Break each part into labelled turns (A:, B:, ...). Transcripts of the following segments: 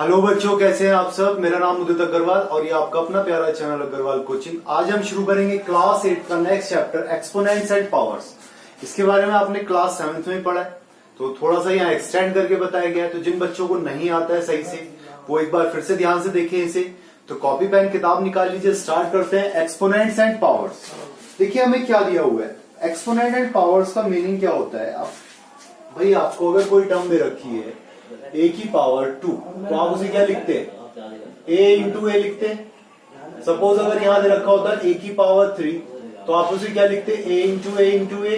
A: Hello बच्चों, कैसे हैं आप सब। मेरा नाम उदित अग्रवाल और ये आपका अपना प्यारा चैनल अग्रवाल कोचिंग। आज हम शुरू करेंगे क्लास 8 का next chapter exponents and powers. इसके बारे में आपने क्लास 7 में पढ़ा है, तो थोड़ा सा यहाँ एक्सटेंड करके बताया गया है। तो जिन बच्चों को नहीं आता है सही से, वो एक बार फिर से ध्यान से देखें इसे। तो कॉपी पेन किताब निकाल लीजिए, स्टार्ट करते हैं एक्सपोनेंट्स एंड पावर्स। देखिए हमें क्या दिया हुआ है, एक्सपोनेंट एंड पावर्स का मीनिंग क्या होता है। अब भाई आपको अगर कोई टर्म दे रखी है a की पावर 2, तो आप उसे क्या लिखते हैं, a इंटू ए लिखते हैं। सपोज अगर यहां दे रखा होता a की पावर 3, तो आप उसे क्या लिखते हैं, a इंटू ए।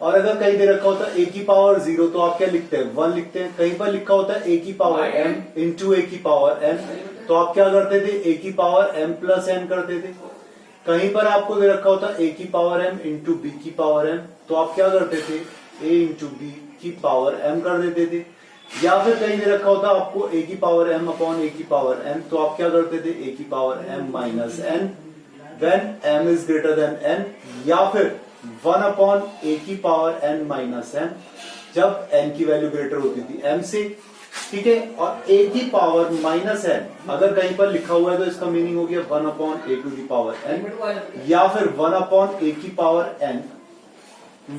A: और अगर कहीं दे रखा होता a की पावर 0, तो आप क्या लिखते हैं, 1 लिखते हैं। कहीं पर लिखा होता है a की पावर m इंटू ए की पावर n, तो आप क्या करते थे, a की पावर m प्लस n करते थे। कहीं पर आपको दे रखा होता a की पावर m इंटू बी की पावर m, तो आप क्या करते थे, a इंटू बी की पावर m कर देते थे। या फिर कहीं दे रखा होता आपको a की पावर m अपॉन a की पावर n, तो आप क्या करते थे, a की power m minus n when m is greater than n, या फिर 1 अपॉन a की पावर n माइनस n जब n की वैल्यू ग्रेटर होती थी m से। ठीक है, और a की पावर माइनस n अगर कहीं पर लिखा हुआ है तो इसका मीनिंग हो गया 1 upon a to the power n, या फिर 1 अपॉन a की power n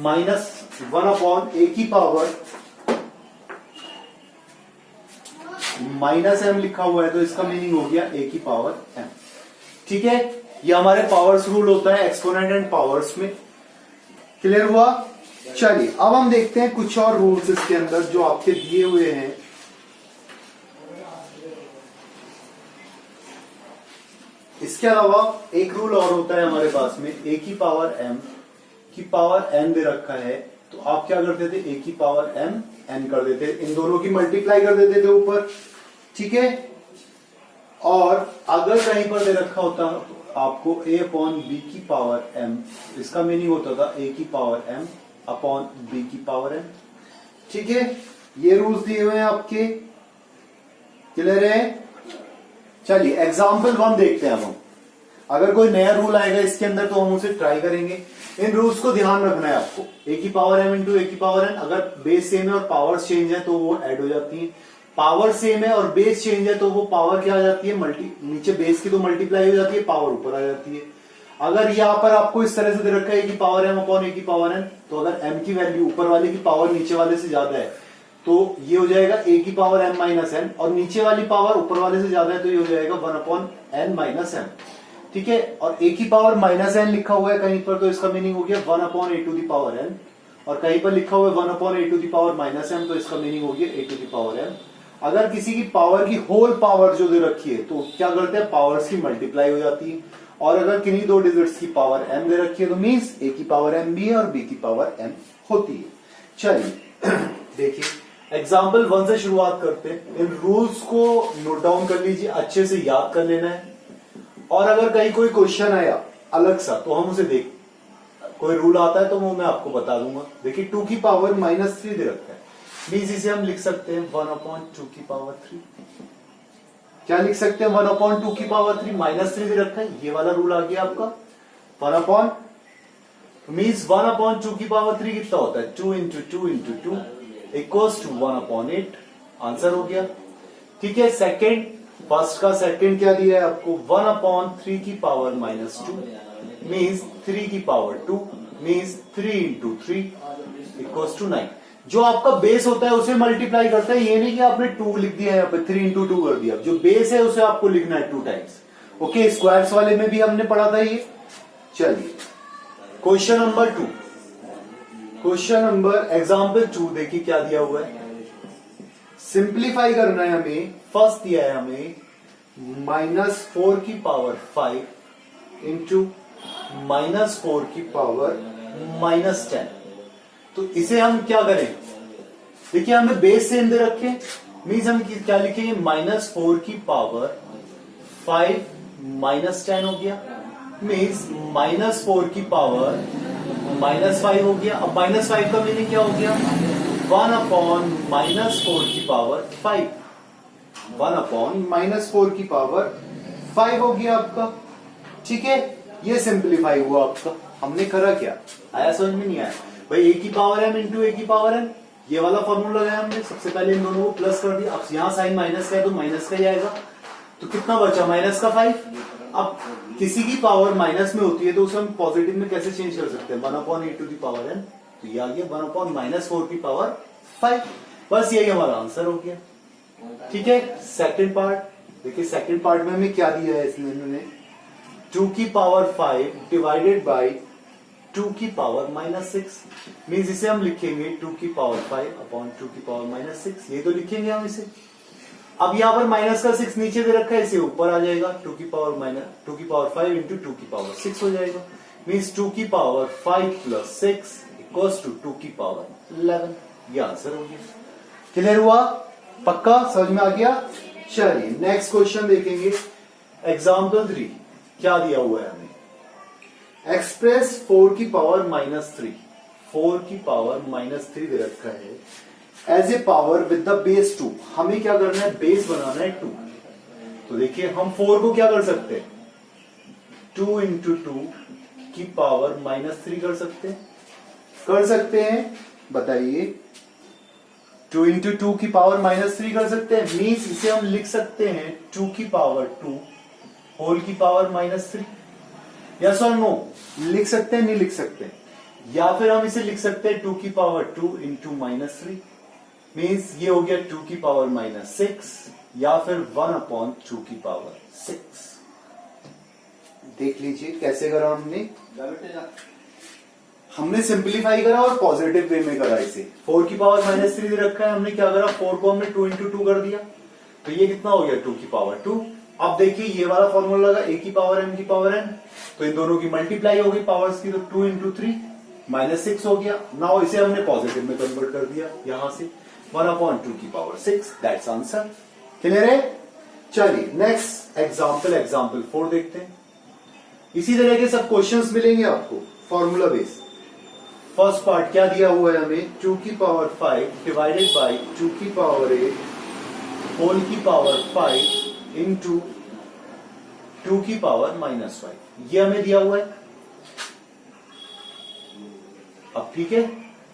A: minus 1 upon a की पावर माइनस m लिखा हुआ है, तो इसका मीनिंग हो गया a की पावर m। ठीक है, ये हमारे पावर्स रूल होता है एक्सपोनेंट एंड पावर्स में। क्लियर हुआ। चलिए अब हम देखते हैं कुछ और रूल्स इसके अंदर जो आपके दिए हुए हैं। इसके अलावा एक रूल और होता है हमारे पास में, a की पावर m की पावर n दे रखा है, तो आप क्या करते थे, a की पावर m n कर देते, इन दोनों की मल्टीप्लाई कर देते थे ऊपर। ठीक है, और अगर कहीं पर दे रखा होता आपको a अपॉन बी की पावर m, इसका मीनिंग होता था a की पावर m अपॉन b की पावर m। ठीक है, ये रूल्स दिए हुए हैं आपके। क्लियर है। चलिए एग्जाम्पल 1 देखते हैं हम। अगर कोई नया रूल आएगा इसके अंदर तो हम उसे ट्राई करेंगे। इन रूल्स को ध्यान रखना है आपको। a की पावर m इंटू ए की पावर n, अगर बेस सेम है और पावर चेंज है तो वो ऐड हो जाती है। पावर सेम है और बेस चेंज है तो वो पावर क्या आ जाती है, नीचे बेस की तो मल्टीप्लाई हो जाती है, पावर ऊपर आ जाती है। अगर यहां पर आपको इस तरह से दे रखा है कि पावर m अपॉन ए की पावर n, तो अगर m की वैल्यू ऊपर वाले की पावर नीचे वाले से ज्यादा है तो ये हो जाएगा a की पावर m माइनस n, और नीचे वाली पावर ऊपर वाले से ज्यादा है तो ये हो जाएगा 1 अपॉन n माइनस m। ठीक है, और a की पावर माइनस n लिखा हुआ है कहीं पर, तो इसका मीनिंग हो गया 1 upon a to the power n, और कहीं पर लिखा हुआ है 1 upon a to the power minus m, तो इसका मीनिंग हो गया a to the power m। अगर किसी की पावर की होल पावर जो दे रखी है तो क्या करते हैं, पावर्स की मल्टीप्लाई हो जाती है। और अगर किन्हीं दो डिजिट्स की पावर m दे रखी है तो मीन्स a की पावर m भी है और b की पावर m होती है। चलिए देखिए एग्जाम्पल 1 से शुरुआत करते हैं। इन रूल्स को नोट डाउन कर लीजिए, अच्छे से याद कर लेना है। और अगर कहीं कोई क्वेश्चन आया अलग सा तो हम उसे देख, कोई रूल आता है तो वो मैं आपको बता दूंगा। देखिए 2 की पावर माइनस 3 दे रखा है, मीन्स इसे हम लिख सकते हैं 1 अपॉन 2 की पावर 3। क्या लिख सकते हैं, 1 अपॉन 2 की पावर 3, माइनस 3 दे रखा है, ये वाला रूल आ गया आपका। 1 अपॉन मीन्स 1 अपॉन 2 की पावर 3 कितना होता है, 2 into 2 equals to 1 upon 8, answer हो गया। ठीक है, सेकेंड, फर्स्ट का सेकेंड क्या दिया है आपको, 1 अपॉन 3 की पावर माइनस 2 मीन्स 3 की power 2 means 3 into 3 equals to 9। जो आपका बेस होता है उसे मल्टीप्लाई करता है, ये नहीं कि आपने 2 लिख दिया यहाँ पे, 3 इंटू 2 कर दिया। जो बेस है उसे आपको लिखना है 2 टाइम्स। ओके, स्क्वायर्स वाले में भी हमने पढ़ा था ये। चलिए question number 2, question number example 2 देखिए क्या दिया हुआ है। सिंप्लीफाई करना है हमें। फर्स्ट दिया है हमें -4 की पावर 5 इंटू -4 की पावर -10। तो इसे हम क्या करें, देखिए हमें बेस सेम दे रखे, मीन्स हम क्या लिखेंगे, -4 की पावर 5 -10 हो गया, मीन्स -4 की पावर -5 हो गया। अब -5 का मीनिंग क्या हो गया, 1 अपॉन -4 की पावर 5, 1 अपॉन -4 की पावर 5 हो गया आपका। ठीक है, ये सिंप्लीफाई हुआ आपका। हमने करा क्या, आया समझ में नहीं आया भाई, a की पावर m इंटू ए की पावर n, ये वाला फॉर्मूला लगाया हमने, सबसे पहले इन दोनों को प्लस कर दिया, अब यहाँ साइन माइनस का है तो माइनस का ही आएगा, तो कितना बचा माइनस का 5। अब किसी की पावर माइनस में होती है तो उसे हम पॉजिटिव में कैसे चेंज कर सकते हैं, 1/8 तो ये आ गया 1/-4 की पावर 5। बस यही हमारा आंसर हो गया। ठीक है, सेकंड पार्ट देखिए, सेकंड पार्ट में हमें क्या दिया है इसमें, इन्होंने 2 की पावर 5 डिवाइडेड बाई 2 की पावर -6, मीन्स इसे हम लिखेंगे 2 की पावर 5 अपॉन 2 की पावर -6, ये तो लिखेंगे हम इसे। अब यहां पर माइनस का 6 नीचे दे रखा है, इसे ऊपर आ जाएगा, 2 की पावर 5 इंटू 2 की पावर 6 हो जाएगा, मीन्स 2 की पावर 5 प्लस 6 इक्वल्स टू 2 की पावर 11। ये आंसर हो गया। क्लियर हुआ, पक्का समझ में आ गया। चलिए नेक्स्ट क्वेश्चन देखेंगे, एग्जाम्पल 3 क्या दिया हुआ है हमें, एक्सप्रेस 4 की पावर -3, 4 की पावर -3 दे रखा है as a power with the base 2। हमें क्या करना है, बेस बनाना है 2। तो देखिए हम 4 को क्या कर सकते हैं, 2 इंटू 2 की पावर -3 कर सकते हैं, बताइए 2 इंटू 2 की पावर -3 कर सकते हैं, मीन्स इसे हम लिख सकते हैं 2 की पावर 2 होल की पावर -3। यस और नो, लिख सकते हैं नहीं लिख सकते, या फिर हम इसे लिख सकते हैं 2 की पावर 2 इंटू -3, मीन्स ये हो गया 2 की पावर -6 या फिर 1/2 की पावर 6। देख लीजिए कैसे करा हमने सिंप्लीफाई करा और पॉजिटिव वे में करा इसे। 4 की पावर -3 दे रखा है, हमने क्या करा, 4 को हमने 2 इंटू 2 कर दिया, तो ये कितना हो गया 2 की पावर 2। अब देखिए ये वाला फॉर्मूला लगा a की पावर m की पावर n, तो इन दोनों की मल्टीप्लाई हो गई पावर्स की, तो 2 इंटू 3 -6 हो गया। नाउ इसे हमने पॉजिटिव में कन्वर्ट कर दिया, यहां से 1/2 की पावर 6, दैट्स आंसर। क्लियर है। चलिए नेक्स्ट एग्जाम्पल 4 देखते हैं। इसी तरह के सब क्वेश्चंस मिलेंगे आपको फॉर्मूला बेस। फर्स्ट पार्ट क्या दिया हुआ है हमें, 2 की पावर 5 डिवाइडेड बाई 2 की पावर 8 होल की पावर 5 इंटू 2 की पावर -5, ये हमें दिया हुआ है। अब ठीक है,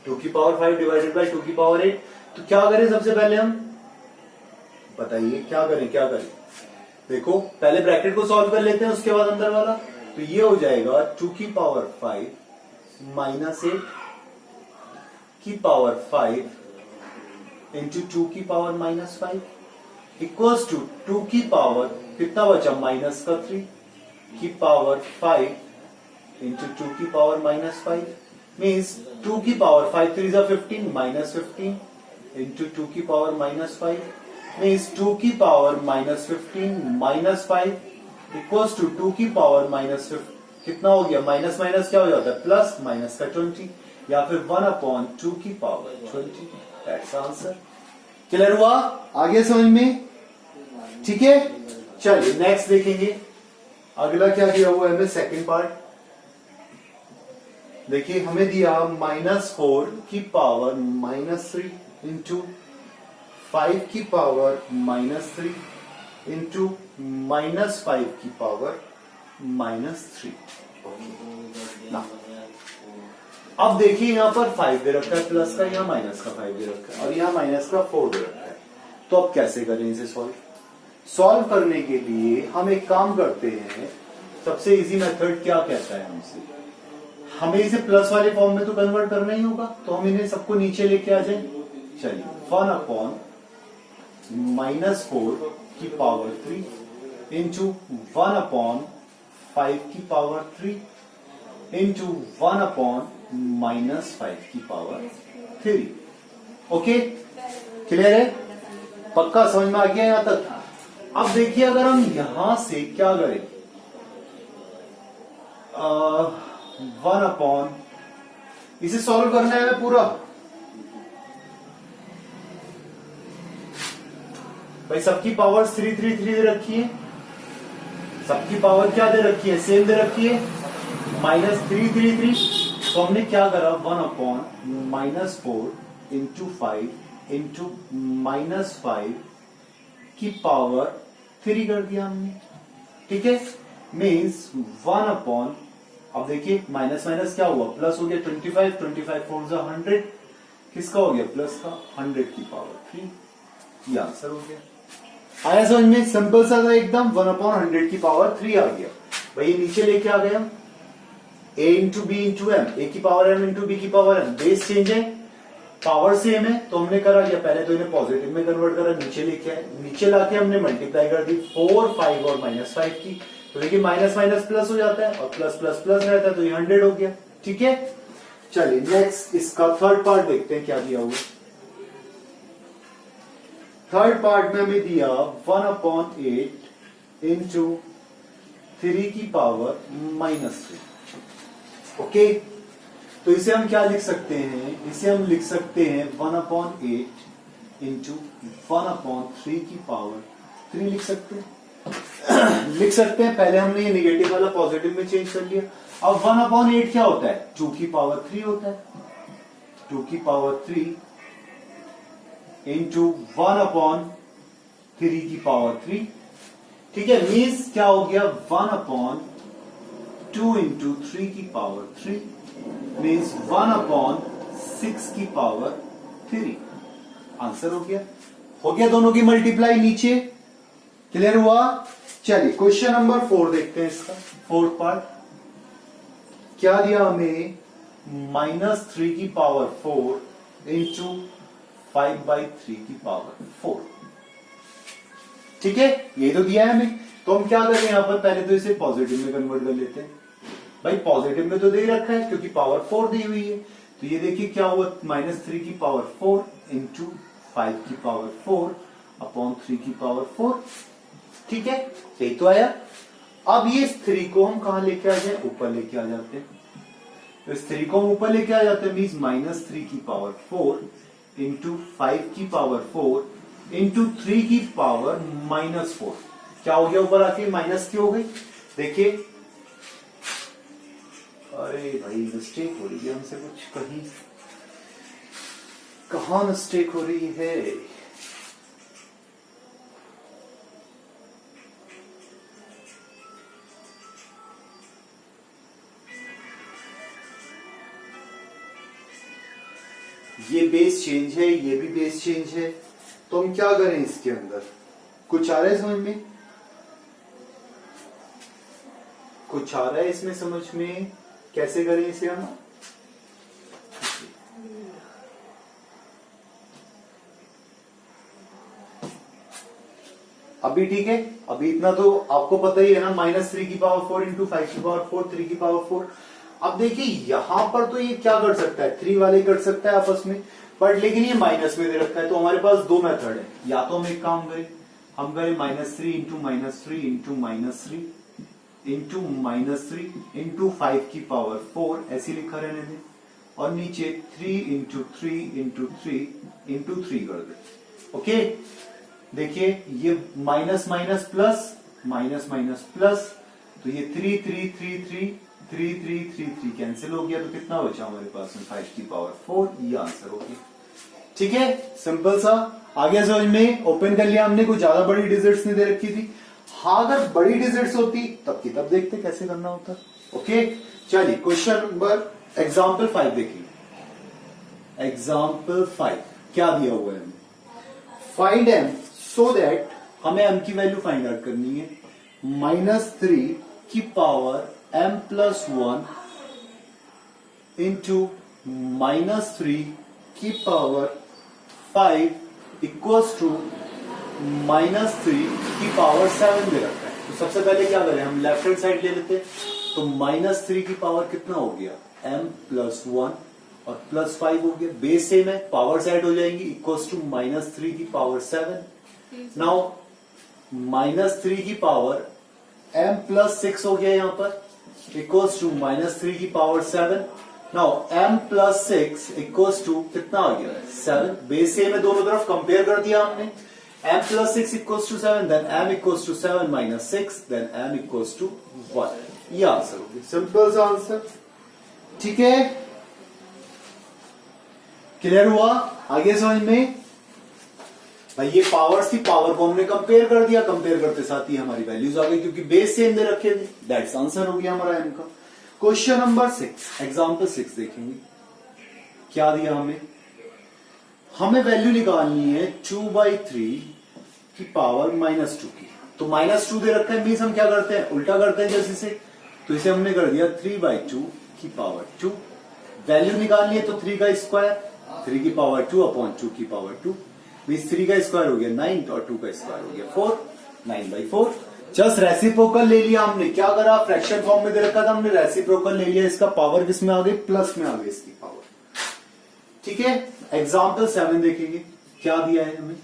A: 2 की पावर 5 डिवाइडेड बाई 2 की पावर 8, तो क्या करें सबसे पहले हम, बताइए क्या करें। देखो पहले ब्रैकेट को सॉल्व कर लेते हैं, उसके बाद अंदर वाला, तो ये हो जाएगा 2 की पावर 5 -8 की पावर 5 इंटू 2 की पावर -5 इक्वल्स टू 2 की पावर कितना बचा -3 की पावर 5 इंटू 2 की पावर -5, मीन्स 2 की पावर 5 3 जा 15 -15 इंटू 2 की पावर -5, मीन्स 2 की पावर -15 -5 इक्वल्स टू 2 की पावर -15 कितना हो गया, माइनस माइनस क्या हो जाता है प्लस, माइनस का 20 या फिर 1/2 की पावर 20, दैट्स आंसर। क्लियर हुआ, आगे समझ में, ठीक है। चलिए नेक्स्ट देखेंगे, अगला क्या दिया हुआ है हमें, सेकंड पार्ट देखिए, हमें दिया -4 की पावर -3 इंटू 5 की पावर -3 इंटू -5 की पावर -3। अब देखिए यहां पर 5 दे रखा है प्लस का, यहाँ माइनस का 5 दे रखा है और यहाँ माइनस का 4 दे रखा है। तो अब कैसे करें इसे सॉल्व करने के लिए हम एक काम करते हैं, सबसे इजी मेथड क्या कहता है हमसे, हमें इसे प्लस वाले फॉर्म में तो कन्वर्ट करना ही होगा, तो हम इन्हें सबको नीचे लेके आ जाए। चलिए 1/-4 की पावर 3 इंटू 1/5 की पावर 3 इंटू 1/-5 की पावर 3। ओके, क्लियर है, पक्का समझ में आ गया यहां तक। अब देखिए अगर हम यहां से क्या करें, 1/, इसे सॉल्व करना है हमें पूरा, भाई सबकी पावर 3 दे रखी है, सबकी पावर क्या दे रखी है, सेम दे रखी है, -3 तो हमने क्या करा, 1/-4 इंटू 5 इंटू -5 की पावर 3 कर दिया हमने, ठीक है। मीन्स 1/, अब देखिए माइनस माइनस क्या हुआ, प्लस हो गया 25 4 100 किसका हो गया, प्लस का 100 की पावर 3, ये आंसर हो गया। आया समझ में, सिंपल सा था एकदम, 1/100 की पावर 3 आ गया भाई। ये नीचे लेके आ गया a into B into M, A की पावर m इंटू बी की पावर m, बेस चेंज है, पावर सेम है, तो हमने करा क्या, पहले तो इन्हें पॉजिटिव में कन्वर्ट करा, नीचे लेके आए, नीचे लाके हमने मल्टीप्लाई कर दी 4, 5 और -5 की, तो देखिए माइनस माइनस प्लस हो जाता है और प्लस प्लस प्लस रहता है, तो ये 100 हो गया। ठीक है, चलिए नेक्स्ट इसका थर्ड पार्ट देखते हैं क्या दिया हुआ। थर्ड पार्ट में हमें दिया 1/8 इंटू 3 की पावर -3। ओके, तो इसे हम क्या लिख सकते हैं, इसे हम लिख सकते हैं 1/8 इंटू 1/3 की पावर 3 लिख सकते हैं। लिख सकते हैं, पहले हमने ये निगेटिव वाला पॉजिटिव में चेंज कर लिया। अब 1/8 क्या होता है, 2 की पावर 3 होता है, 2 की पावर 3 इंटू 1/3 की पावर 3। ठीक है, मीन्स क्या हो गया, 1/2 इंटू 3 की पावर 3 मीन्स 1/6 की पावर 3। आंसर हो गया, दोनों की मल्टीप्लाई नीचे। क्लियर हुआ। चलिए क्वेश्चन नंबर 4 देखते हैं, इसका फोर्थ पार्ट क्या दिया हमें, -3 की पावर 4 इंटू 5/3 की पावर 4। ठीक है, ये तो दिया है हमें, तो हम क्या करें यहां पर, पहले तो इसे पॉजिटिव में कन्वर्ट कर लेते हैं। भाई पॉजिटिव में तो दे रखा है क्योंकि पावर 4 दी हुई है, तो ये देखिए क्या हुआ, -3 की पावर 4 इंटू 5 की पावर 4 अपॉन 3 की पावर 4। ठीक है, यही तो आया। अब ये इस 3 को हम कहां लेके आ जाए, ऊपर लेके आ जाते हैं। तो इस 3 को हम ऊपर लेके आ जाते हैं, मीन्स -3 की पावर 4 इंटू 5 की पावर 4 इंटू 3 की पावर -4। क्या हो गया, ऊपर आके माइनस की हो गई। देखिए, अरे भाई मिस्टेक हो रही है हमसे, कुछ कहीं कहां मिस्टेक हो रही है। ये बेस चेंज है, ये भी बेस चेंज है, तो हम क्या करें इसके अंदर, कुछ आ रहा है समझ में, कुछ आ रहा है इसमें समझ में, कैसे करें इसे हम। अभी ठीक है, अभी इतना तो आपको पता ही है ना, -3 की पावर 4 इंटू 5 की पावर 4 3 की पावर 4। अब देखिए यहां पर तो ये क्या कर सकता है, 3 वाले कर सकता है आपस में, बट लेकिन ये माइनस में दे रखा है, तो हमारे पास दो मेथड है। या तो हम एक काम करें, हम करें -3 इंटू -3 इंटू -3 इंटू -3 इंटू 5 की पावर 4, ऐसी लिखा रहने दें, और नीचे 3 इंटू 3 इंटू 3 इंटू 3 कर दे। ओके, देखिए ये minus minus plus, minus minus plus, तो ये 3 3 3 3 3 3 3 3 कैंसिल हो गया, तो कितना बचा हमारे पास में 5 की पावर 4, ये आंसर हो गया। ठीक है, सिंपल सा, आगे समझ में। ओपन कर लिया हमने, कुछ ज्यादा बड़ी डिजिट्स नहीं दे रखी थी। हाँ, अगर बड़ी डिजिट्स होती तब की तब देखते कैसे करना होता। ओके, चलिए क्वेश्चन नंबर एग्जाम्पल 5 देखिए। एग्जाम्पल 5 क्या दिया हुआ है, फाइंड एम सो दैट, हमें एम की वैल्यू फाइंड आउट करनी है, -3 की पावर m+1 इंटू -3 की पावर 5 इक्वल्स टू -3 की पावर 7 दे रखा है। तो सबसे पहले क्या करें, हम लेफ्ट हैंड साइड ले लेते हैं, तो -3 की पावर कितना हो गया, m+1 और +5 हो गया, बेस सेम है, पावर साइड हो जाएंगी, इक्वल्स टू -3 की पावर 7। नाउ -3 की पावर m+6 हो गया यहां पर, इक्वल्स टू -3 की power 7। Now m+6 equals to कितना आ गया, 7, बेस सेम है, दोनों तरफ कंपेयर कर दिया हमने। m+6 equals to 7, then m equals to 7 - 6, then m equals to 1। ये आंसर हो गया, सिंपल सा आंसर। ठीक है, क्लियर हुआ, आगे समझ में। भाई ये पावर्स थी, पावर को हमने कंपेयर कर दिया, कंपेयर करते साथ ही हमारी वैल्यूज आ गई, क्योंकि बेस सेम दे रखे थे। दैट्स आंसर हो गया हमारा एम का। क्वेश्चन नंबर 6, एग्जाम्पल 6 देखेंगे, क्या दिया हमें, हमें वैल्यू निकालनी है 2/3 की पावर -2 की। तो -2 दे रखा है, मीन्स हम क्या करते हैं, उल्टा करते हैं जैसे से। तो इसे हमने कर दिया 3/2 की पावर 2। वैल्यू निकालनी है तो 3 का स्क्वायर, 3 की पावर 2/2 की पावर 2, मीन्स 3 का स्क्वायर हो गया 9 और 2 का स्क्वायर हो गया 4, 9/4। जस्ट रेसिप्रोकल ले लिया हमने। क्या करा, फ्रैक्शन फॉर्म में दे रखा था, हमने रेसिप्रोकल ले लिया। इसका पावर किस में आ गई, प्लस में आ गई इसकी पावर। ठीक है, एग्जाम्पल 7 देखेंगे क्या दिया है हमें।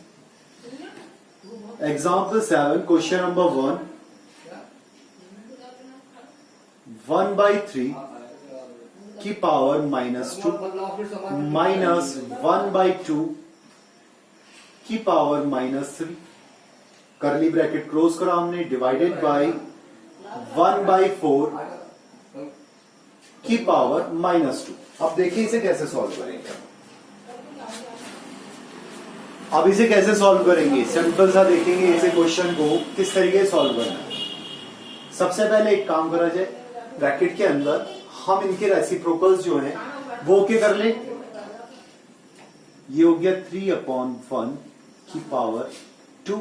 A: एग्जाम्पल 7, क्वेश्चन नंबर 1, 1/3 की पावर -2 माइनस 1/2 की पावर -3, करली ब्रैकेट क्लोज करा हमने, डिवाइडेड बाय 1/4 की पावर -2। अब देखिए इसे कैसे सॉल्व करेंगे। अब इसे कैसे सॉल्व करेंगे, सिंपल सा देखेंगे इसे क्वेश्चन को किस तरीके से सॉल्व करना है। सबसे पहले एक काम करा जाए, ब्रैकेट के अंदर हम इनके रेसिप्रोकल्स जो हैं वो क्या कर ले। ये हो गया 3/1 की पावर 2,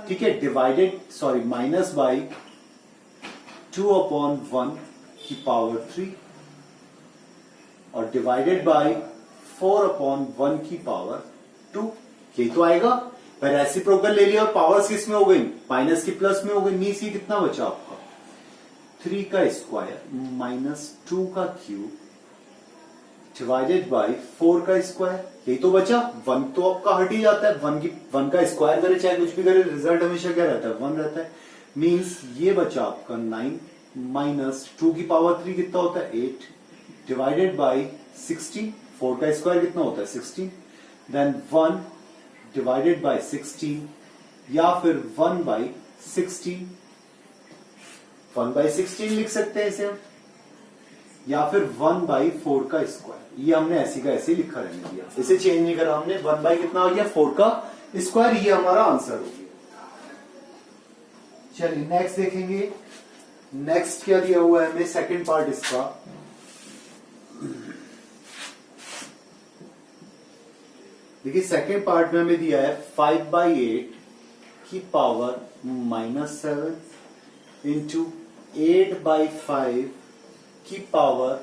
A: ठीक है, डिवाइडेड माइनस बाई 2/1 की पावर 3 और डिवाइडेड बाई 4/1 की पावर 2। ये तो आएगा, रेसिप्रोकल ले लिया और पावर्स किस में हो गई, माइनस की प्लस में हो गई। मीन्स ये कितना बचा आपका, 3 का स्क्वायर -2 का क्यूब डिवाइडेड बाई 4 का स्क्वायर। यही तो बचा, 1 तो आपका हट ही जाता है, 1 का स्क्वायर करे चाहे कुछ भी करे, रिजल्ट हमेशा क्या रहता है, 1 रहता है। मीन्स ये बचा आपका 9 माइनस 2 की पावर 3 कितना होता है, 8 डिवाइडेड बाई 16। 4 का स्क्वायर कितना होता है, 16, देन 1 डिवाइडेड बाई 16 या फिर 1/16, 1/16 लिख सकते हैं इसे हम, या फिर 1/4 का स्क्वायर। ये हमने ऐसी का ऐसे लिखा रहने दिया, इसे चेंज नहीं करा हमने। 1 कितना हो गया, 4 का स्क्वायर, ये हमारा आंसर हो गया। चलिए नेक्स्ट देखेंगे। नेक्स्ट क्या दिया हुआ है हमें, सेकंड पार्ट इसका। देखिए सेकंड पार्ट में हमें दिया है 5/8 की पावर -7 इंटू 8/5 की पावर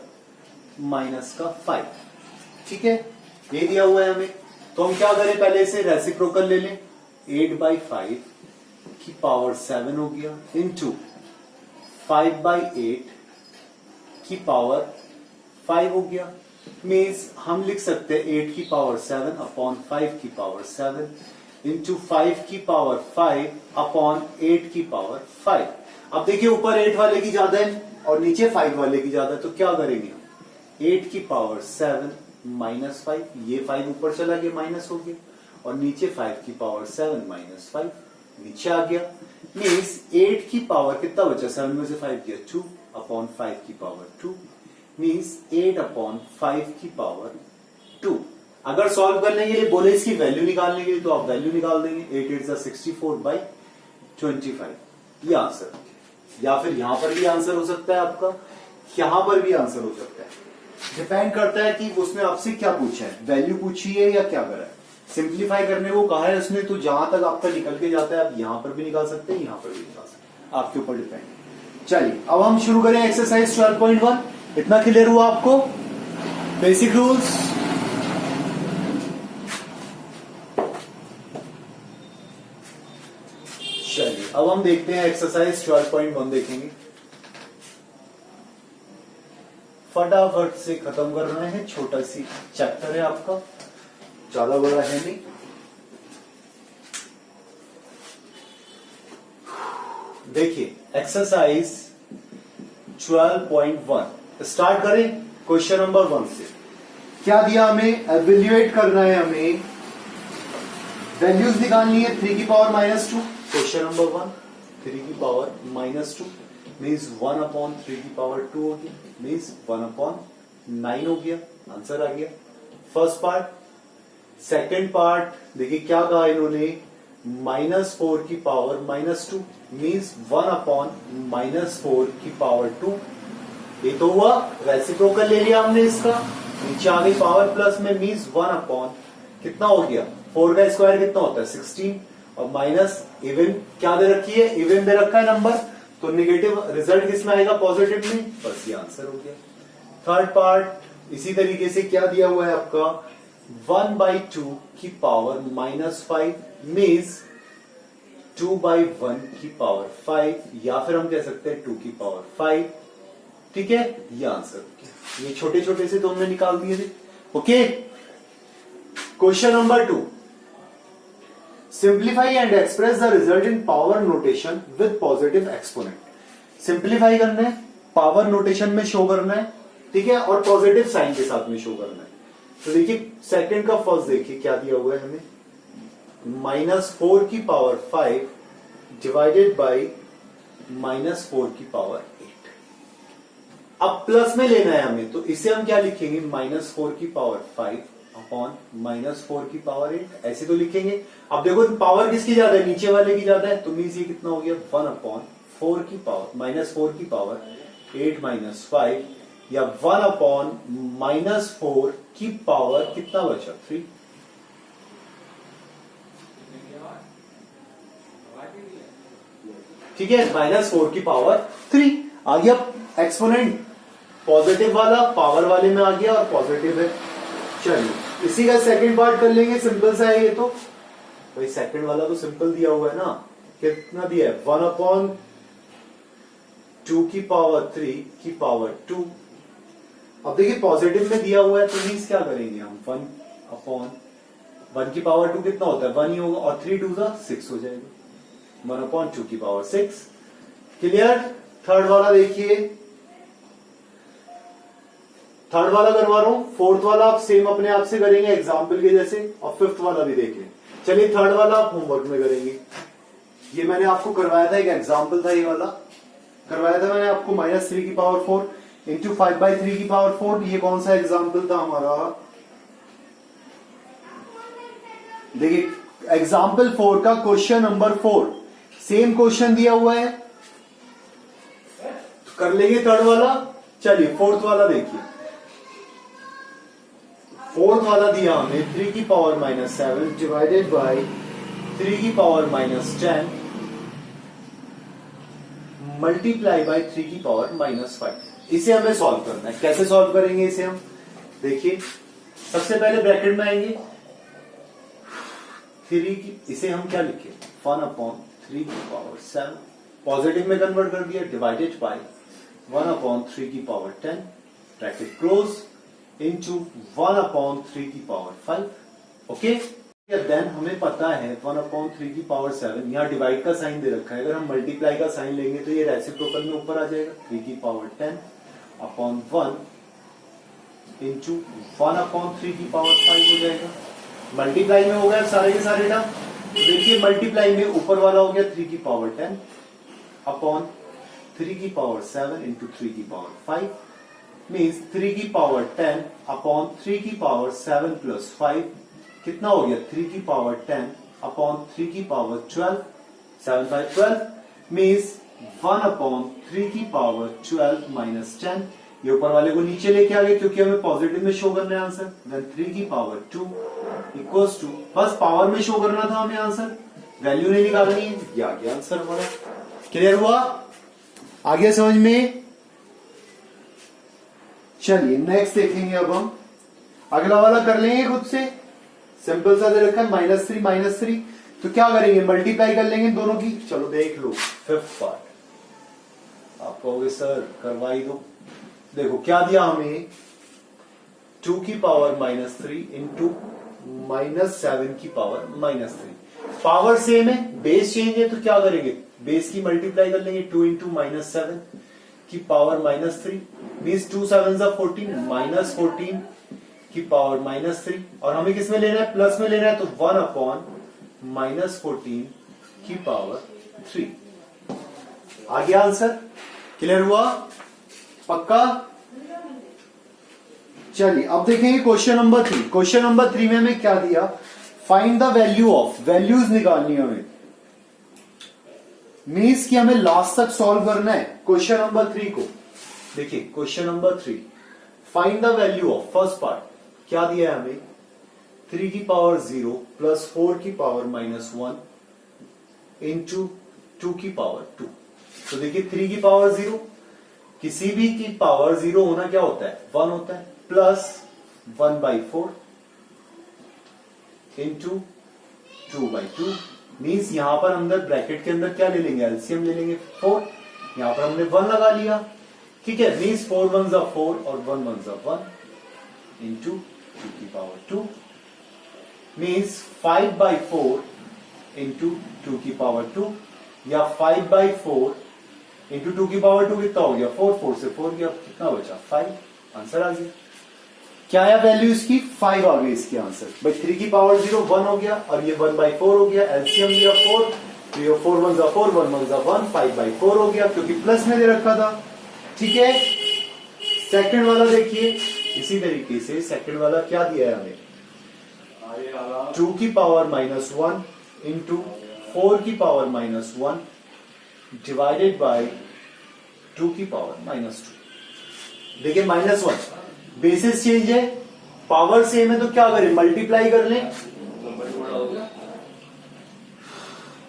A: -5। ठीक है, ये दिया हुआ है हमें। तो हम क्या करें, पहले इसे रेसिप्रोकल ले लें। 8/5 की पावर 7 हो गया इंटू 5/8 की पावर 5 हो गया। मीन्स हम लिख सकते हैं 8 की पावर 7 अपॉन 5 की पावर 7 इंटू 5 की पावर 5 अपॉन 8 की पावर 5। अब देखिए ऊपर 8 वाले की ज्यादा है और नीचे 5 वाले की ज्यादा है, तो क्या करेंगे हम, 8 की पावर 7 -5, ये 5 ऊपर चला गया माइनस हो गया, और नीचे 5 की पावर 7 -5 नीचे आ गया। मीन्स 8 की पावर कितना बचा, 7 में से 5 गया 2 अपॉन 5 की पावर 2, मीन्स 8/5 की पावर 2। अगर सॉल्व करने के लिए बोले इसकी वैल्यू निकालने के लिए, तो आप वैल्यू निकाल देंगे, 8 8 64/25, ये आंसर। या फिर यहां पर भी आंसर हो सकता है आपका, यहां पर भी आंसर हो सकता है, डिपेंड करता है कि उसने आपसे क्या पूछा है, वैल्यू पूछी है या क्या करा है। सिंप्लीफाई करने को कहा है उसने, तो जहां तक आपका निकल के जाता है आप यहां पर भी निकाल सकते हैं, यहां पर भी निकाल सकते हैं, आपके ऊपर डिपेंड। चलिए अब हम शुरू करें एक्सरसाइज 12.1। इतना क्लियर हुआ आपको, बेसिक रूल्स। चलिए अब हम देखते हैं एक्सरसाइज 12.1 देखेंगे। फटाफट से खत्म करना है, छोटा सी चैप्टर है आपका, ज्यादा बड़ा है नहीं। देखिए एक्सरसाइज 12.1 स्टार्ट करें क्वेश्चन नंबर 1 से। क्या दिया हमें, एवेल्युएट करना है हमें, वैल्यूज निकालनी है 3 की पावर -2। क्वेश्चन नंबर 1, 3 की पावर -2 मीन्स 1/3 की पावर 2 हो गया, मीन्स 1/9 हो गया, आंसर आ गया फर्स्ट पार्ट। सेकेंड पार्ट देखिए क्या कहा इन्होंने, -4 की पावर -2 मीन्स 1/-4 की पावर 2। ये तो हुआ, रेसिप्रोकल ले लिया हमने इसका, नीचे आ गई पावर प्लस में, मीन्स 1/9 कितना हो गया, 4 का स्क्वायर कितना होता है 16, और माइनस इवन क्या दे रखी है, इवन दे रखा है नंबर, तो नेगेटिव रिजल्ट किसमें आएगा, पॉजिटिव में, बस ये आंसर हो गया। थर्ड पार्ट इसी तरीके से क्या दिया हुआ है आपका, 1/2 की पावर -5 मीन्स 2/1 की पावर 5, या फिर हम कह सकते हैं 2 की पावर 5। ठीक है, ये आंसर हो गया। ये छोटे छोटे से तो हमने निकाल दिए थे। Okay, question number 2, simplify and express the result in power notation with positive exponent. Simplify करना है, पावर नोटेशन में शो करना है, ठीक है, और पॉजिटिव साइन के साथ में शो करना है। तो देखिए सेकंड का फर्स्ट देखिए क्या दिया हुआ है हमें, -4 की पावर 5 डिवाइडेड बाई -4 की पावर 8। अब प्लस में लेना है हमें, तो इसे हम क्या लिखेंगे, -4 की पावर 5 अपॉन -4 की पावर 8, ऐसे तो लिखेंगे। अब देखो पावर किसकी ज्यादा है, नीचे वाले की ज्यादा है, तो मीन्स ये कितना हो गया, 1/4 की पावर -4 की पावर 8 -5, या 1/-4 की पावर कितना बचा, 3। ठीक है, -4 की पावर 3 आ गया। एक्सपोनेंट पॉजिटिव वाला पावर वाले में आ गया और पॉजिटिव है। चलिए इसी का सेकंड पार्ट कर लेंगे, सिंपल सा है ये तो। भाई सेकंड वाला तो सिंपल दिया हुआ है ना, कितना दिया है, 1/2 की पावर 3 की पावर 2। अब देखिए पॉजिटिव में दिया हुआ है, तो मीन्स क्या करेंगे हम, 1/1 की पावर 2 कितना होता है, 1 ही होगा, और 3 2 6 हो जाएगा, 1/2 की पावर 6। क्लियर। थर्ड वाला देखिए, थर्ड वाला करवा रहा हूं, फोर्थ वाला आप सेम अपने आप से करेंगे एग्जाम्पल के जैसे, और फिफ्थ वाला भी देख लें। चलिए थर्ड वाला आप होमवर्क में करेंगे। ये मैंने आपको करवाया था, एक एग्जाम्पल था, ये वाला करवाया था मैंने आपको, -3 की पावर 4 इंटू 5/3 की पावर 4। ये कौन सा एग्जाम्पल था हमारा, देखिए एग्जाम्पल 4 का क्वेश्चन नंबर 4, सेम क्वेश्चन दिया हुआ है, कर लेंगे थर्ड वाला। चलिए फोर्थ वाला देखिए, फोर्थ वाला दिया हमें 3 की पावर -7 डिवाइडेड बाई 3 की पावर -10 मल्टीप्लाई बाई 3 की पावर -5। इसे हमें सॉल्व करना है। कैसे सॉल्व करेंगे इसे हम, देखिए सबसे पहले ब्रैकेट में आएंगे 3 की, इसे हम क्या लिखे, 1/3 की पावर 7, पॉजिटिव में कन्वर्ट कर दिया, डिवाइडेड बाई 1/3 की पावर 10 ब्रैकेट क्लोज इंटू 1/3 की पावर 5। ओके, देन हमें पता है 1/3 की पावर 7, यहां डिवाइड का साइन दे रखा है, अगर हम मल्टीप्लाई का साइन लेंगे तो ये रेसिप्रोकल में ऊपर आ जाएगा, 3 की पावर 10/1 इंटू 1/3 की पावर 5 हो जाएगा। मल्टीप्लाई में हो गया सारे के सारे टर्म, देखिए मल्टीप्लाई में ऊपर वाला हो गया 3 की पावर 10 अपॉन 3 की पावर 7 इंटू 3 की पावर 5 मीन्स 3 की पावर 10 अपॉन 3 की पावर 7 प्लस 5 कितना हो गया, 3 की पावर 10 अपॉन 3 की पावर 12, 7 5 12 मीन्स 1/3 की पावर 12 माइनस 10। ये ऊपर वाले को नीचे लेके आ गए क्योंकि हमें पॉजिटिव में शो करना है आंसर। देन 3 की पावर 2 इक्वल्स टू, बस पावर में शो करना था हमें आंसर, वैल्यू नहीं निकालनी है। ये आ गया आंसर हमारा। क्लियर हुआ, आगे समझ में। चलिए नेक्स्ट देखेंगे, अब हम अगला वाला कर लेंगे खुद से, सिंपल सा दे रखा है -3 -3, तो क्या करेंगे, मल्टीप्लाई कर लेंगे दोनों की। चलो देख लो फिफ्थ पार्ट, आप कहोगे सर करवाई दो। देखो क्या दिया हमें, 2 की पावर -3 इंटू -7 की पावर -3। पावर सेम है, बेस चेंज है, तो क्या करेंगे, बेस की मल्टीप्लाई कर लेंगे, 2 इंटू -7 की पावर -3 मीन्स 2 7 14 -14 की पावर -3, और हमें किस में लेना है, प्लस में लेना है, तो 1/-14 की पावर 3 आ गया आंसर। क्लियर हुआ, पक्का। चलिए अब देखेंगे क्वेश्चन नंबर 3। क्वेश्चन नंबर 3 में हमें क्या दिया, find the value of, values निकालनी है हमें, मीन्स कि हमें लास्ट तक सॉल्व करना है क्वेश्चन नंबर 3 को। देखिए question number 3, find the value of, first part क्या दिया है हमें, 3 की पावर 0 प्लस 4 की पावर -1 इंटू 2 की पावर 2। तो देखिए 3 की पावर 0, किसी भी की पावर 0 होना क्या होता है, 1 होता है, प्लस 1/4 इंटू 2/2 मीन्स यहां पर अंदर ब्रैकेट के अंदर क्या ले लेंगे, एलसीएम ले लेंगे 4, यहां पर हमने 1 लगा लिया, ठीक है। मीन्स 4 1 जा 4 और 1 1 जा 1 इंटू 2 की पावर 2 मीन्स 5/4 इंटू 2 की पावर 2 या 5/4 इंटू 2 की पावर 2 कितना हो गया, 4, 4 से 4 गया, कितना बचा 5, आंसर आ गया। क्या है वैल्यू इसकी, 5 आ गई इसकी आंसर। भाई 3 की पावर 0 1 हो गया और ये 1/4 हो गया, एलसीएम लिया 4, तो ये 4 1 जा 4 1 1 जा 1 5/4 हो गया क्योंकि प्लस में दे रखा था, ठीक है। सेकंड वाला देखिए, इसी तरीके से सेकंड वाला क्या दिया है हमें, 2 की पावर -1 इंटू 4 की पावर -1 डिवाइडेड बाय 2 की पावर -2। देखिए -1 बेसिस चेंज है, पावर सेम है, तो क्या करें, मल्टीप्लाई कर लें,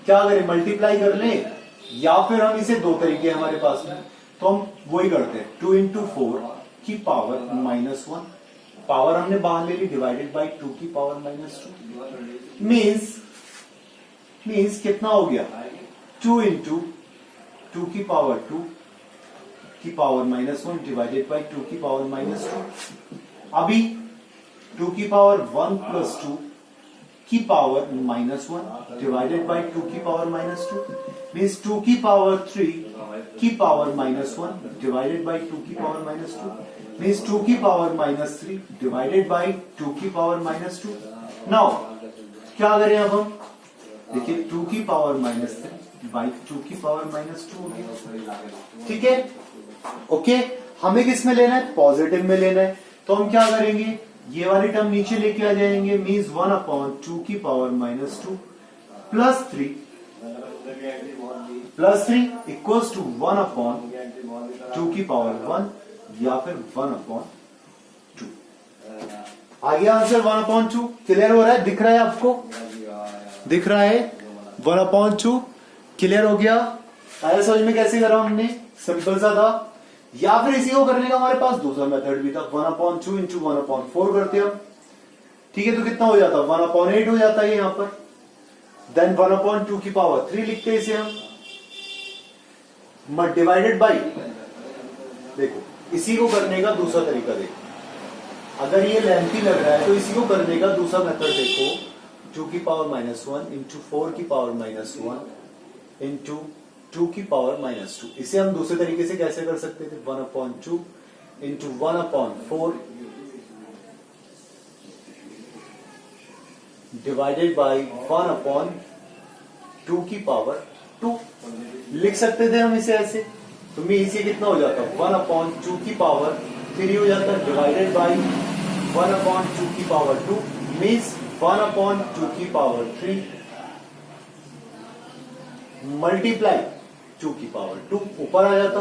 A: क्या करें, मल्टीप्लाई कर लें, या फिर हम इसे दो तरीके हमारे पास में, तो हम वही करते हैं 2 इंटू 4 की पावर -1, पावर हमने बाहर ले ली, डिवाइडेड बाय 2 की पावर -2 मीन्स कितना हो गया, 2 इंटू 2 की पावर 2 की पावर -1 डिवाइडेड बाय 2 की पावर -2। अभी 2 की पावर 1 प्लस 2 की पावर -1 डिवाइडेड बाय 2 की पावर -2 मीन्स 2 की पावर 3 की पावर -1 डिवाइडेड बाय 2 की पावर -2 मीन्स 2 की पावर -3 डिवाइडेड बाय 2 की पावर -2। नाउ क्या करें अब हम, देखिए 2 की पावर -3 बाई 2 की पावर -2 होगी, ठीक है। ओके, हमें किस में लेना है, पॉजिटिव में लेना है, तो हम क्या करेंगे, ये वाली टर्म नीचे लेके आ जाएंगे, मीन्स 1/2 की पावर -2 प्लस 3 इक्वल्स टू 1/2 की पावर 1 या फिर 1/2। आ गया आंसर 1/2। क्लियर हो रहा है, दिख रहा है आपको, दिख रहा है 1/2 क्लियर हो गया। आया समझ में कैसे करा हमने, सिंपल सा था। या फिर इसी को करने का हमारे पास दूसरा मेथड भी था, 1/2 इंटू 1/4 करते हम, ठीक है। तो कितना हो जाता, 1/8 हो जाता है यहां पर, देन 1/2 की पावर 3 लिखते हैं इसे हम, डिवाइडेड बाई, देखो इसी को करने का दूसरा तरीका देखो, अगर ये लेंथी लग रहा है तो इसी को करने का दूसरा मेथड देखो, 2 की पावर -1 इंटू 4 की पावर -1 इंटू 2 की पावर -2। इसे हम दूसरे तरीके से कैसे कर सकते थे, 1/2 इंटू 1/4 डिवाइडेड बाई 1/2 की पावर 2 लिख सकते थे हम इसे ऐसे। तो मैं इसे कितना हो जाता, 1/2 की पावर 3 हो जाता है डिवाइडेड बाई 1/2 की पावर 2 मीन्स 1/2 की पावर 3 मल्टीप्लाई 2 की पावर 2 ऊपर आ जाता।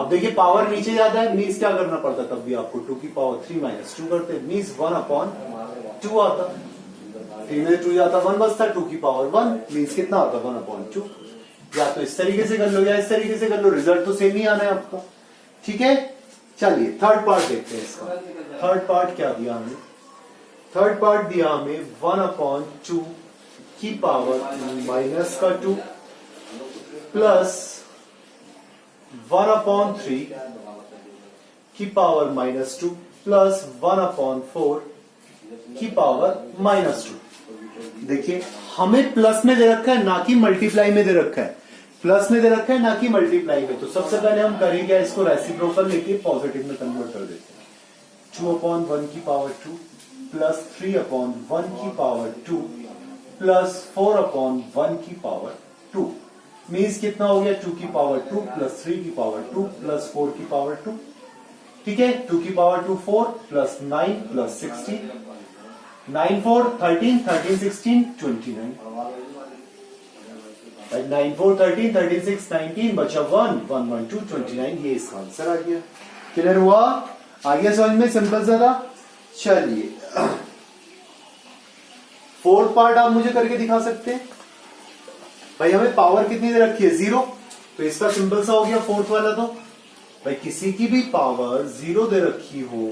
A: अब देखिए पावर नीचे जाता है, मीन्स क्या करना पड़ता, तब भी आपको 2 की पावर 3 -2 करते, मीन्स 1/2 आता, 3 में 2 जाता 1 बचता, 2 की पावर 1 मीन्स कितना आता 1/2। या तो इस तरीके से कर लो या इस तरीके से कर लो, रिजल्ट तो सेम ही आना है आपको, ठीक है। चलिए थर्ड पार्ट देखते हैं इसका। थर्ड पार्ट क्या दिया हमें, थर्ड पार्ट दिया हमें 1/2 की पावर -2 प्लस 1/3 की पावर -2 प्लस 1/4 की पावर -2। देखिए हमें प्लस में दे रखा है ना कि मल्टीप्लाई में दे रखा है, प्लस में दे रखा है ना कि मल्टीप्लाई में। तो सबसे पहले हम करेंगे क्या, इसको रेसिप्रोकल लेके पॉजिटिव में कन्वर्ट कर देते हैं। 2/1 की पावर 2 प्लस 3/1 की पावर 2 प्लस 4/1 की पावर 2 मीन्स कितना हो गया, 2 की पावर 2 प्लस 3 की पावर 2 प्लस 4 की पावर 2, ठीक है। 2 की पावर 2 4 प्लस 9 प्लस 16, 9 4 13 13 16 29, 9 4 13 13 6 19 बचा 1 1 1 2 29, ये इसका आंसर आ गया। क्लियर हुआ, आ गया समझ में, सिंपल सा था। चलिए फोर्थ पार्ट आप मुझे करके दिखा सकते हैं? भाई हमें पावर कितनी दे रखी है? 0, तो इसका सिंपल सा हो गया फोर्थ वाला। तो भाई किसी की भी पावर 0 दे रखी हो,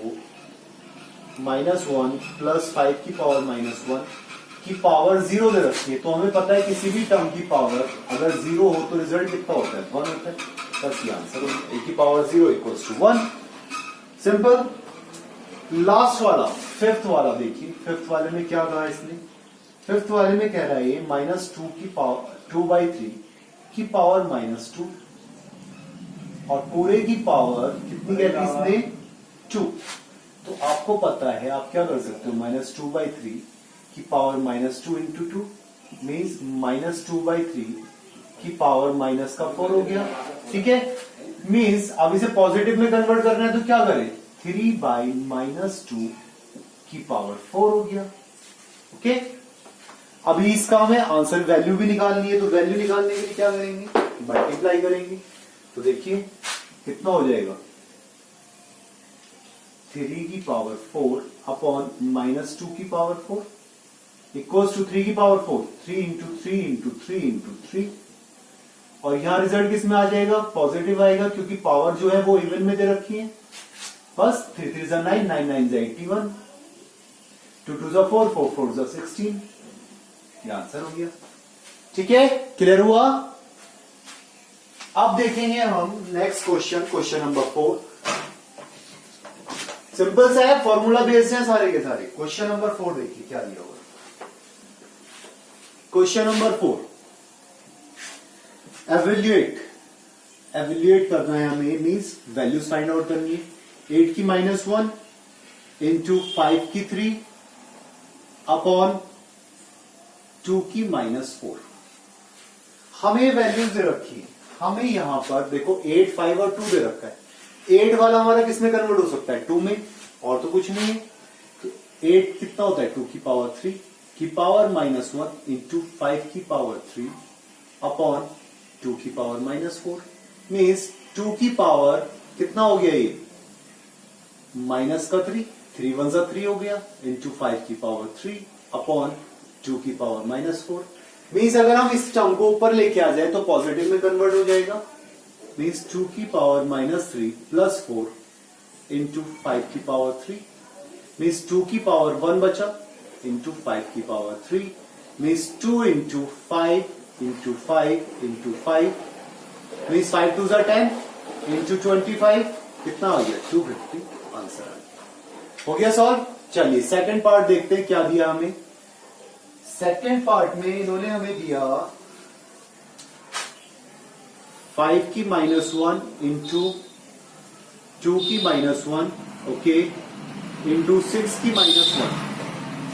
A: -1 प्लस 5 की पावर -1 की पावर 0 दे रखी है, तो हमें पता है किसी भी टर्म की पावर अगर 0 हो तो रिजल्ट कितना होता है? 1 होता है। बस ये आंसर हो गया, a की power 0 equals to 1। Simple. Last वाला, फिफ्थ वाला देखिए, फिफ्थ वाले में क्या कहा इसने? फिफ्थ वाले में कह रहा है ये -2 की पावर 2/3 की पावर -2 और पूरे की पावर कितनी कह दी इसने? 2। तो आपको पता है आप क्या कर सकते हो? -2/3 की पावर -2 इंटू 2 मीन्स -2/3 की पावर -4 हो गया। ठीक है, मीन्स अब इसे पॉजिटिव में कन्वर्ट करना है तो क्या करें? 3/-2 की पावर 4 हो गया। ओके, अभी इसका हमें आंसर वैल्यू भी निकालनी है, तो वैल्यू निकालने के लिए क्या करेंगे? मल्टीप्लाई करेंगे। तो देखिए कितना हो जाएगा? 3 की पावर 4 अपॉन -2 की पावर 4 इक्वल्स टू 3 की पावर 4, 3 इंटू 3 इंटू 3 इंटू 3। और यहां रिजल्ट किस में आ जाएगा? पॉजिटिव आएगा, क्योंकि पावर जो है वो इवन में दे रखी है। बस 3 3 जा 9, 9 9 जा 81, 2 2 जा 4, 4 4 जा 16। ये आंसर हो गया। ठीक है, क्लियर हुआ? अब देखेंगे हम next question, question number 4। Simple सा है, फॉर्मूला बेस्ड है सारे के सारे। क्वेश्चन नंबर 4 देखिए क्या दिया हुआ। क्वेश्चन नंबर 4, एवेल्युएट करना है हमें, मीन्स वैल्यूज फाइंड आउट करनी है। 8 की -1 इंटू 5 की 3 अपॉन 2 की -4। हमें वैल्यूज दे रखी है, हमें यहां पर देखो 8, 5 और 2 दे रखा है। 8 वाला हमारा किसमें कन्वर्ट हो सकता है? 2 में, और तो कुछ नहीं है। तो 8 कितना होता है? 2 की पावर 3 की पावर -1 इंटू 5 की पावर 3 अपॉन 2 की पावर -4। मीन्स 2 की पावर कितना हो गया? ये माइनस का 3, 3 1 जा 3 हो गया, इंटू 5 की पावर 3 अपॉन 2 की पावर -4। मीन्स अगर हम इस टर्म को ऊपर लेके आ जाए तो पॉजिटिव में कन्वर्ट हो जाएगा। मीन्स 2 की पावर -3 प्लस 4 इंटू 5 की पावर 3 मीन्स 2 की पावर 1 बचा इंटू 5 की power 3 means 2 into 5 into 5 into 5 means 5 2 10 into 25 कितना आ गया? 250। आंसर आ गया। हो गया सॉल्व। चलिए सेकंड पार्ट देखते हैं क्या दिया हमें। सेकंड पार्ट में इन्होंने हमें दिया 5 की -1 इंटू 2 की -1 ओके इंटू 6 की -1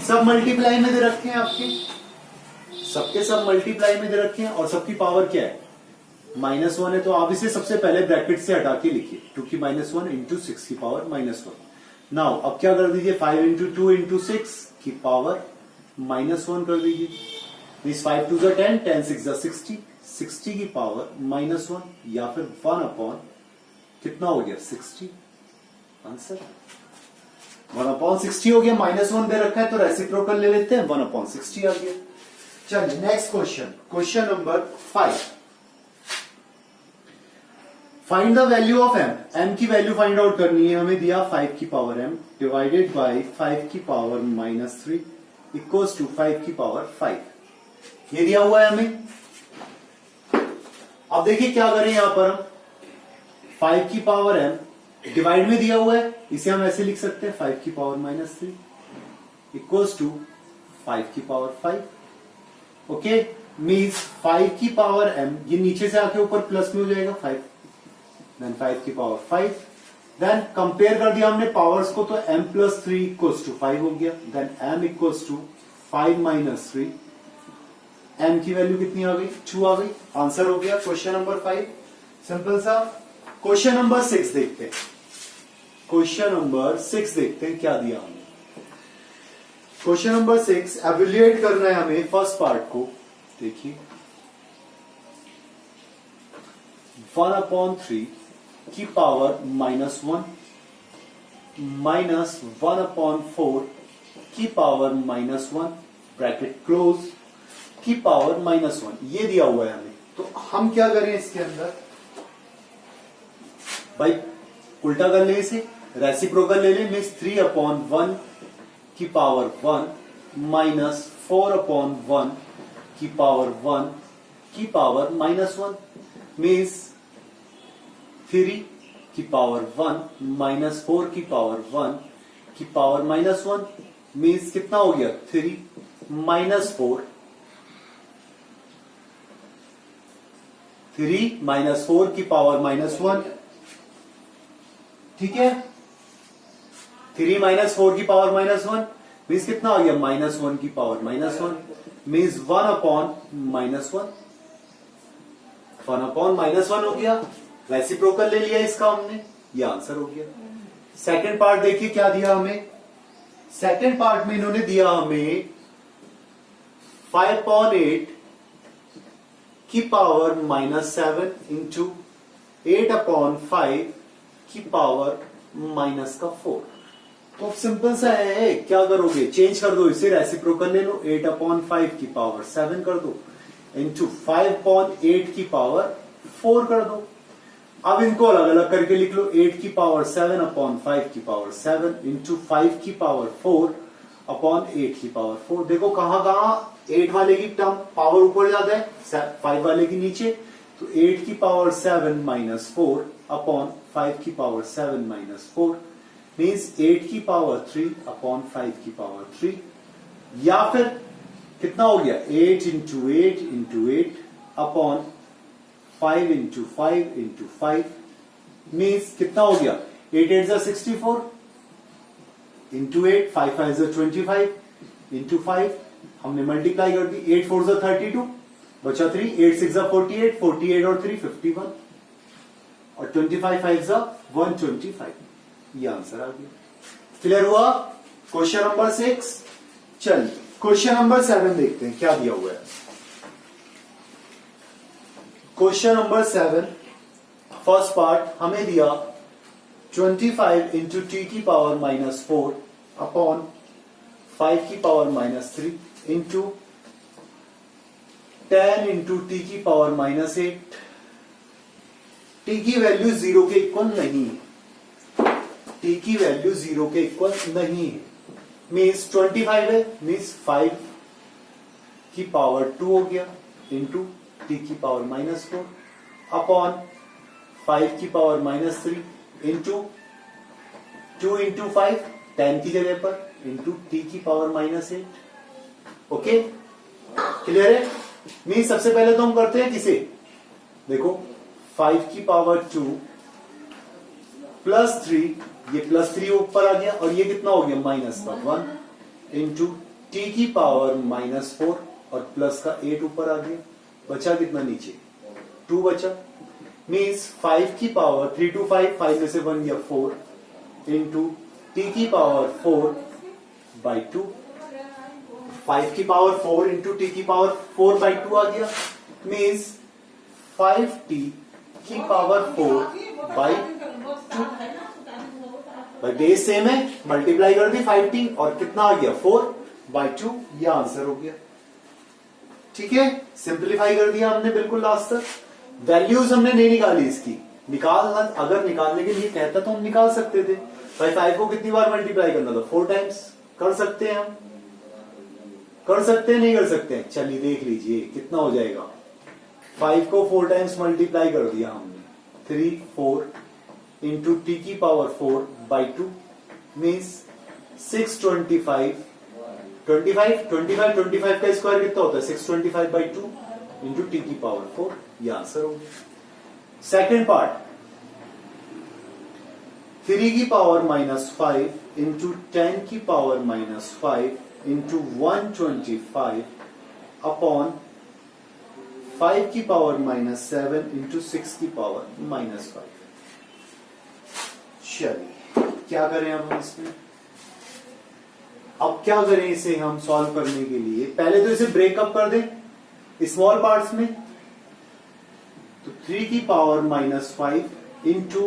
A: सब मल्टीप्लाई में दे रखे हैं आपके, सबके सब मल्टीप्लाई में दे रखे हैं और सबकी पावर क्या है? -1 है। तो आप इसे सबसे पहले ब्रैकेट से हटा के लिखिए 2 की -1 इंटू 6 की पावर -1। नाउ अब क्या कर दीजिए 5 इंटू 2 इंटू 6 की पावर -1 कर दीजिए। मीन्स 5 2 जा 10, 10 6 जा 60, 60 की पावर -1 या फिर 1 अपॉन कितना हो गया 60। आंसर 1 अपॉन 60 हो गया। -1 दे रखा है तो रेसिप्रोकल ले लेते हैं, 1 अपॉन 60 आ गया। चलिए next question, question number 5। Find the value of m। m की वैल्यू फाइंड आउट करनी है। हमें दिया 5 की पावर m डिवाइडेड बाय 5 की पावर -3 इक्वल्स टू 5 की पावर 5। ये दिया हुआ है हमें। अब देखिए क्या करें यहां पर हम 5 की पावर m डिवाइड में दिया हुआ है, इसे हम ऐसे लिख सकते हैं 5 की पावर -3 इक्वल्स टू 5 की पावर 5। ओके, मीन्स 5 की पावर m ये नीचे से आके ऊपर प्लस में हो जाएगा 5, देन 5 की पावर 5, देन कंपेयर कर दिया हमने पावर्स को तो m प्लस 3 इक्वल्स टू 5 हो गया, then m equals to 5 minus 3, m की वैल्यू कितनी आ गई? 2 आ गई। आंसर हो गया क्वेश्चन नंबर 5। सिंपल सा। क्वेश्चन नंबर 6 देखते हैं। क्वेश्चन नंबर 6 देखते हैं क्या दिया हमने। क्वेश्चन नंबर 6 एवेल्युएट करना है हमें फर्स्ट पार्ट को। देखिए 1/3 की पावर -1 माइनस 1/4 की पावर -1 ब्रैकेट क्लोज, की पावर -1 ये दिया हुआ है हमें। तो हम क्या करें इसके अंदर भाई, उल्टा कर ले, इसे रेसिप्रोकल ले ले, मीन्स 3/1 की पावर 1 माइनस 4/1 की पावर 1 की पावर -1 मीन्स 3 की पावर 1 माइनस 4 की पावर 1 की पावर -1 मीन्स कितना हो गया 3 माइनस 4, 3 माइनस 4 की पावर -1, ठीक है। 3 माइनस 4 की पावर -1 मीन्स कितना हो गया -1 की पावर -1 मीन्स 1/-1, 1/-1 हो गया। रेसिप्रोकल ले लिया इसका हमने, ये आंसर हो गया। सेकंड पार्ट देखिए क्या दिया हमें। सेकंड पार्ट में इन्होंने दिया हमें 5/8 की पावर -7 इंटू 8/5 की पावर -4। तो सिंपल सा है, क्या करोगे चेंज कर दो इसे, रेसिप्रोकल ले लो, 8/5 की पावर 7 कर दो इंटू 5/8 की पावर 4 कर दो। अब इनको अलग अलग करके लिख लो, 8 की पावर 7/5 की पावर 7 इंटू 5 की पावर 4/8 की पावर 4। देखो कहां कहां 8 वाले की टर्म पावर ऊपर जाता है, 5 वाले की नीचे, तो 8 की पावर 7 -4/5 की पावर 7 -4 मीन्स 8 की पावर 3/5 की पावर 3, या फिर कितना हो गया 8 into 8 into 8/5 into 5 into 5 means कितना हो गया 8 8 64 इंटू 8, 5 5 25 इंटू 5 हमने मल्टीप्लाई कर दी, 8 4 32 बचा 3, 8 6 48, 48 और 3 51 और 25 5 125, ये आंसर आ गया। क्लियर हुआ क्वेश्चन नंबर 6। चलिए क्वेश्चन नंबर 7 देखते हैं क्या दिया हुआ है। क्वेश्चन नंबर 7 फर्स्ट पार्ट हमें दिया 25 इंटू टी की पावर -4 अपॉन 5 की पावर -3 इंटू 10 इंटू टी की पावर -8। टी की वैल्यू 0 के इक्वल नहीं है, टी की वैल्यू 0 के इक्वल नहीं है, मीन्स 25 है, मीन्स 5 की पावर 2 हो गया इंटू टी की पावर -4 अपॉन 5 की पावर -3 इंटू 2 इंटू 5 10 की जगह पर इंटू टी की पावर -8। ओके क्लियर है। मीन्स सबसे पहले तो हम करते हैं किसे, देखो 5 की पावर 2 प्लस 3, ये +3 ऊपर आ गया और ये कितना हो गया -1 इंटू टी की पावर -4 और प्लस का 8 ऊपर आ गया, बचा कितना नीचे 2 बचा, मीन्स 5 की पावर 3 to 5 में से 1 गया 4 इंटू टी की पावर 4/2, 5 की पावर 4 इंटू टी की पावर 4/2 आ गया, मीन्स 5t की पावर 4/2। भाई बेस सेम है, मल्टीप्लाई कर दी 5t और कितना आ गया 4/2, ये आंसर हो गया। ठीक है, सिंप्लीफाई कर दिया हमने बिल्कुल लास्ट तक। वैल्यूज हमने नहीं निकाली इसकी, निकालना अगर निकालने के लिए कहता तो हम निकाल सकते थे। भाई 5 को कितनी बार मल्टीप्लाई करना था 4 टाइम्स, कर सकते हैं हम, कर सकते हैं नहीं कर सकते हैं, चलिए देख लीजिए कितना हो जाएगा। 5 को 4 टाइम्स मल्टीप्लाई कर दिया हमने, 3 4 इंटू टी की पावर 4/2 मीन्स 625, 25 का स्क्वायर कितना होता है 625/2 इंटू टी की पावर 4, ये आंसर हो गया। सेकेंड पार्ट 3 की पावर -5 इंटू 10 की पावर -5 इंटू 125 अपॉन 5 की पावर -7 इंटू 6 की पावर -5। चलिए क्या करें अब हम इसमें, अब क्या करें इसे हम सॉल्व करने के लिए, पहले तो इसे ब्रेकअप कर दें स्मॉल पार्ट्स में। तो 3 की पावर -5 इंटू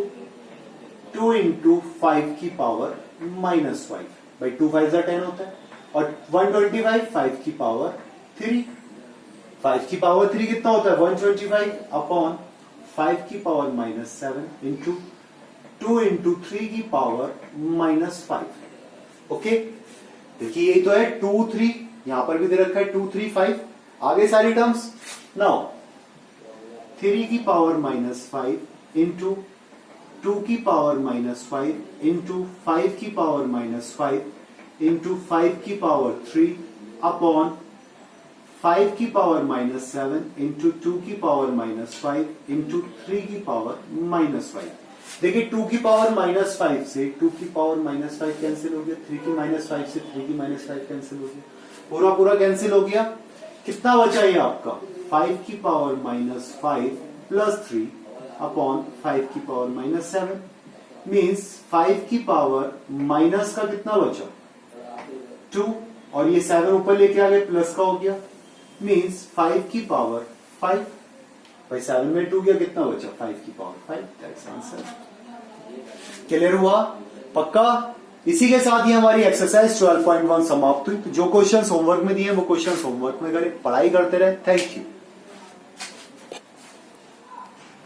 A: 2 इंटू 5 की पावर -5, भाई 2 5 10 होता है, और 125 5 की पावर 3। 5 की पावर 3 कितना होता है 125 अपॉन 5 की पावर -7 इंटू 2 इंटू 3 की पावर -5। ओके, देखिए ये तो है 2 3, यहां पर भी दे रखा है 2 3 5। आगे सारी टर्म्स नाउ 3 की पावर -5 इंटू 2 की पावर -5 इंटू 5 की पावर -5 इंटू 5 की पावर 3 अपॉन 5 की पावर -7 इंटू 2 की पावर -5 इंटू 3 की पावर -5। देखिए 2 की पावर -5 से 2 की पावर -5 कैंसिल हो गया, 3 की -5 से 3 की -5 कैंसिल हो गया, पूरा पूरा कैंसिल हो गया। कितना बचा ये आपका 5 की पावर -5 प्लस 3 अपॉन 5 की पावर -7 मीन्स 5 की पावर माइनस का कितना बचा 2, और ये 7 ऊपर लेके आ गए प्लस का हो गया मीन्स 5 की पावर 5। भाई 7 में 2 गया, कितना बचा 5 की पावर 5। That's answer. क्लियर हुआ? पक्का? इसी के साथ ही हमारी एक्सरसाइज 12.1 समाप्त हुई। तो जो क्वेश्चंस होमवर्क में दिए वो क्वेश्चंस होमवर्क में करें, पढ़ाई करते रहे। Thank you.